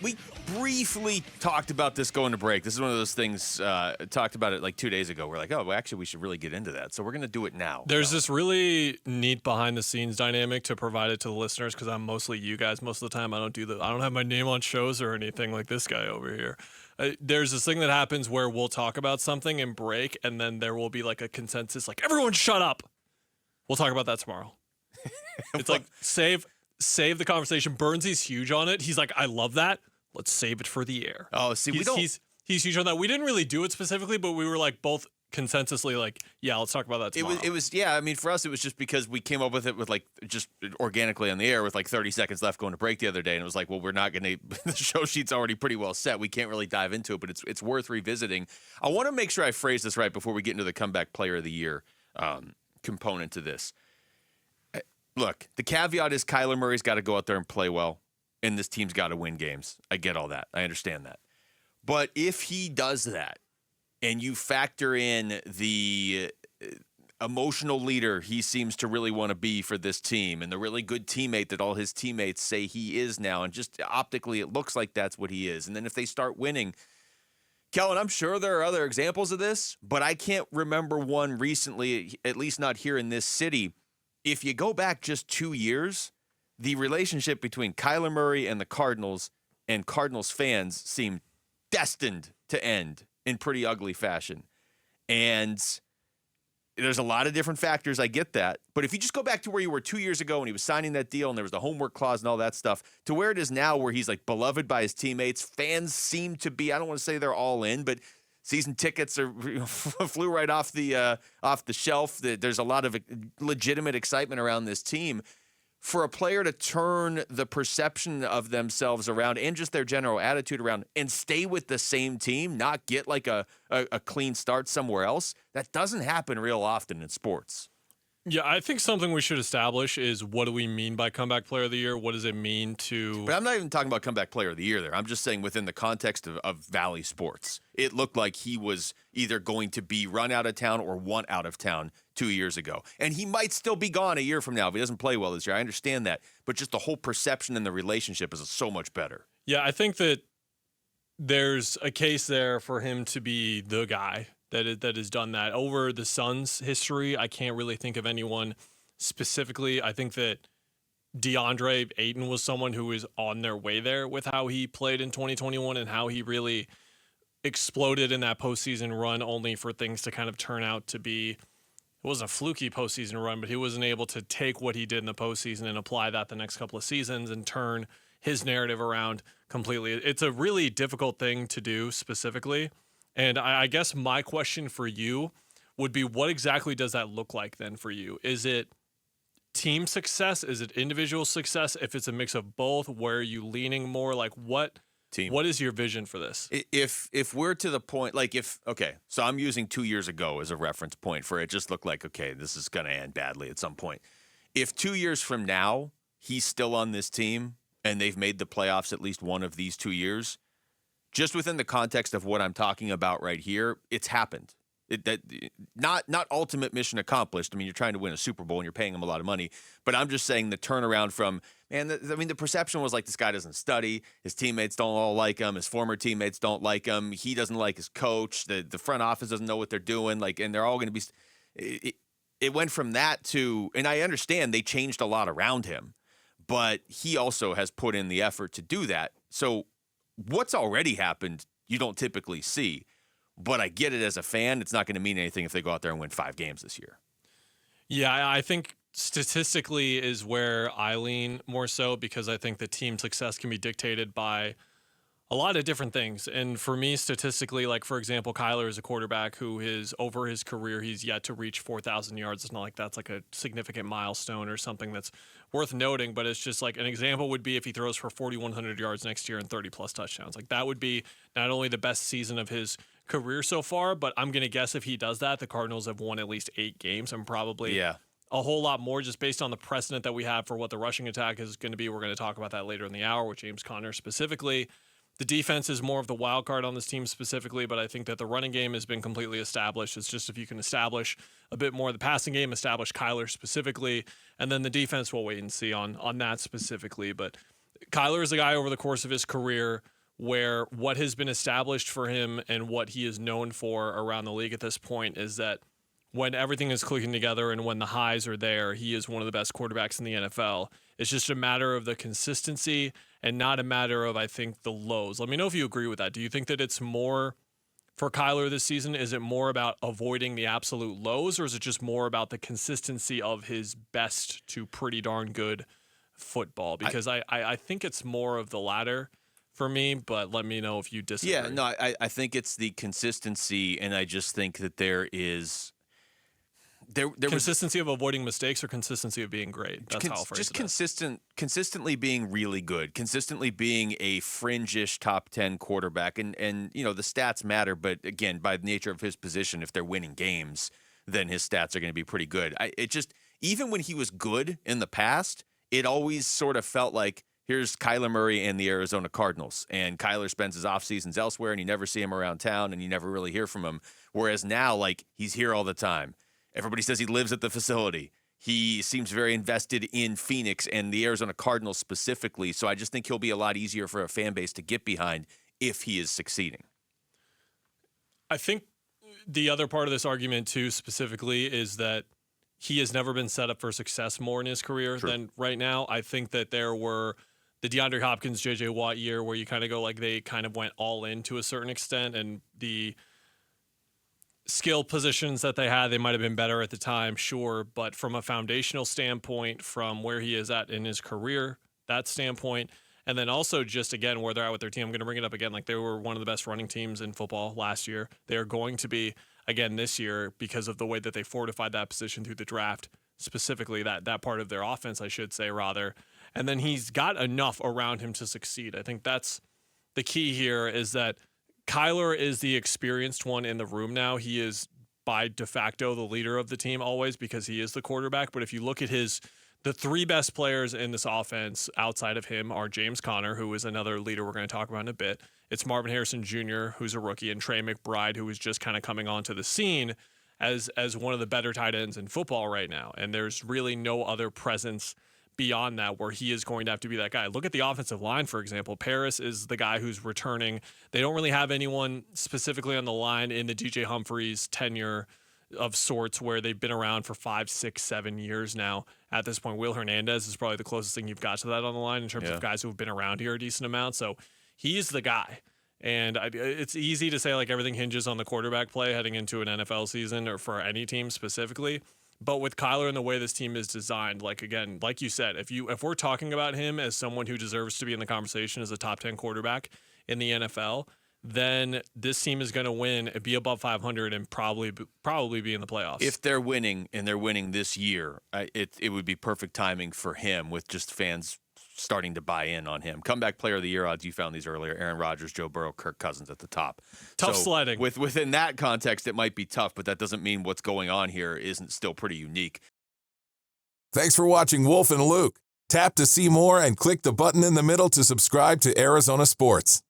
we briefly talked about this going to break. This is one of those things, talked about it like 2 days ago. We're like, oh, well, actually, we should really get into that. So we're going to do it now. There's this really neat behind-the-scenes dynamic to provide it to the listeners because I'm mostly you guys most of the time. I don't have my name on shows or anything like this guy over here. There's this thing that happens where we'll talk about something and break, and then there will be like a consensus, like, everyone shut up. We'll talk about that tomorrow. It's like, save the conversation. Burnsy's huge on it. He's like, I love that. Let's save it for the air. Oh, see, he's huge on that. We didn't really do it specifically, but we were like both consensusly like, yeah, let's talk about that tomorrow. It was yeah, I mean, for us, it was just because we came up with it with like just organically on the air with like 30 seconds left going to break the other day. And it was like, well, we're not going to, the show sheet's already pretty well set. We can't really dive into it, but it's worth revisiting. I want to make sure I phrase this right before we get into the comeback player of the year component to this. Look, the caveat is Kyler Murray's got to go out there and play well, and this team's got to win games. I get all that. I understand that. But if he does that, and you factor in the emotional leader he seems to really want to be for this team, and the really good teammate that all his teammates say he is now, and just optically it looks like that's what he is. And then if they start winning, Kellan, I'm sure there are other examples of this, but I can't remember one recently, at least not here in this city. If you go back just 2 years, the relationship between Kyler Murray and the Cardinals and Cardinals fans seemed destined to end in pretty ugly fashion. And there's a lot of different factors. I get that. But if you just go back to where you were 2 years ago when he was signing that deal and there was the homework clause and all that stuff, to where it is now where he's like beloved by his teammates, fans seem to be, I don't want to say they're all in, but season tickets are flew right off the shelf. There's a lot of legitimate excitement around this team. For a player to turn the perception of themselves around and just their general attitude around and stay with the same team, not get like a clean start somewhere else, that doesn't happen real often in sports. Yeah, I think something we should establish is what do we mean by comeback player of the year? What does it mean to... But I'm not even talking about comeback player of the year there. I'm just saying within the context of Valley sports. It looked like he was either going to be run out of town or want out of town 2 years ago. And he might still be gone a year from now if he doesn't play well this year. I understand that. But just the whole perception and the relationship is so much better. Yeah, I think that there's a case there for him to be the guy that has done that. Over the Suns' history, I can't really think of anyone specifically. I think that DeAndre Ayton was someone who was on their way there with how he played in 2021 and how he really exploded in that postseason run, only for things to kind of turn out to be, it wasn't a fluky postseason run, but he wasn't able to take what he did in the postseason and apply that the next couple of seasons and turn his narrative around completely. It's a really difficult thing to do specifically. And I guess my question for you would be, what exactly does that look like then for you? Is it team success? Is it individual success? If it's a mix of both, where are you leaning more? Like what team? What is your vision for this? If we're to the point, like okay, so I'm using 2 years ago as a reference point for it just looked like, okay, this is going to end badly at some point. If 2 years from now, he's still on this team and they've made the playoffs at least one of these 2 years, just within the context of what I'm talking about right here, it's happened. Not ultimate mission accomplished. I mean, you're trying to win a Super Bowl and you're paying him a lot of money. But I'm just saying the turnaround from, the perception was like this guy doesn't study. His teammates don't all like him. His former teammates don't like him. He doesn't like his coach. The front office doesn't know what they're doing. And they're all going to be. It went from that to, and I understand they changed a lot around him, but he also has put in the effort to do that. So what's already happened, you don't typically see. But I get it as a fan. It's not going to mean anything if they go out there and win 5 games this year. Yeah, I think statistically is where I lean more so, because I think the team success can be dictated by a lot of different things. And for me, statistically, like, for example, Kyler is a quarterback who is, over his career, he's yet to reach 4,000 yards. It's not like that's like a significant milestone or something that's worth noting, but it's just like an example would be if he throws for 4,100 yards next year and 30-plus touchdowns. Like, that would be not only the best season of his career so far, but I'm going to guess if he does that, the Cardinals have won at least 8 games and probably a whole lot more, just based on the precedent that we have for what the rushing attack is going to be. We're going to talk about that later in the hour with James Conner specifically. The defense is more of the wild card on this team specifically, but I think that the running game has been completely established. It's just if you can establish a bit more of the passing game, establish Kyler specifically, and then the defense, we'll wait and see on that specifically. But Kyler is a guy over the course of his career where what has been established for him and what he is known for around the league at this point is that when everything is clicking together and when the highs are there, he is one of the best quarterbacks in the NFL. It's just a matter of the consistency and not a matter of, I think, the lows. Let me know if you agree with that. Do you think that it's more for Kyler this season? Is it more about avoiding the absolute lows, or is it just more about the consistency of his best to pretty darn good football? Because I think it's more of the latter for me, but let me know if you disagree. Yeah, no, I think it's the consistency, and I just think that there is there consistency of avoiding mistakes or consistency of being great. That's how I'll phrase just it. consistently being really good, consistently being a fringe-ish top 10 quarterback, and the stats matter, but again, by the nature of his position, if they're winning games, then his stats are going to be pretty good. Even when he was good in the past, it always sort of felt like, here's Kyler Murray and the Arizona Cardinals, and Kyler spends his off seasons elsewhere, and you never see him around town, and you never really hear from him. Whereas now, like, he's here all the time. Everybody says he lives at the facility. He seems very invested in Phoenix and the Arizona Cardinals specifically. So I just think he'll be a lot easier for a fan base to get behind if he is succeeding. I think the other part of this argument, too, specifically, is that he has never been set up for success more in his career than right now. I think that there were the DeAndre Hopkins, J.J. Watt year where you kind of go like they kind of went all in to a certain extent, and the skill positions that they had, they might have been better at the time, sure, but from a foundational standpoint, from where he is at in his career, that standpoint, and then also just, again, where they're at with their team, I'm going to bring it up again, like they were one of the best running teams in football last year. They are going to be again this year because of the way that they fortified that position through the draft, specifically that part of their offense, I should say, rather. And then he's got enough around him to succeed. I think that's the key here, is that Kyler is the experienced one in the room now. He is by de facto the leader of the team always because he is the quarterback. But if you look at the three best players in this offense outside of him are James Conner, who is another leader we're going to talk about in a bit. It's Marvin Harrison Jr., who's a rookie, and Trey McBride, who is just kind of coming onto the scene as one of the better tight ends in football right now. And there's really no other presence beyond that where he is going to have to be that guy. Look at the offensive line, for example. Paris is the guy who's returning. They don't really have anyone specifically on the line in the DJ Humphries tenure of sorts where they've been around for 5, 6, 7 years now. At this point, Will Hernandez is probably the closest thing you've got to that on the line in terms of guys who have been around here a decent amount. So he's the guy. And it's easy to say like everything hinges on the quarterback play heading into an NFL season or for any team specifically. But with Kyler and the way this team is designed, like, again, like you said, if we're talking about him as someone who deserves to be in the conversation as a top 10 quarterback in the NFL, then this team is going to win, be above 500, and probably be in the playoffs. If they're winning, and they're winning this year, it would be perfect timing for him with just fans starting to buy in on him. Comeback player of the year odds, you found these earlier: Aaron Rodgers, Joe Burrow, Kirk Cousins at the top. Tough sledding. Within that context, it might be tough, but that doesn't mean what's going on here isn't still pretty unique. Thanks for watching Wolf and Luke. Tap to see more and click the button in the middle to subscribe to Arizona Sports.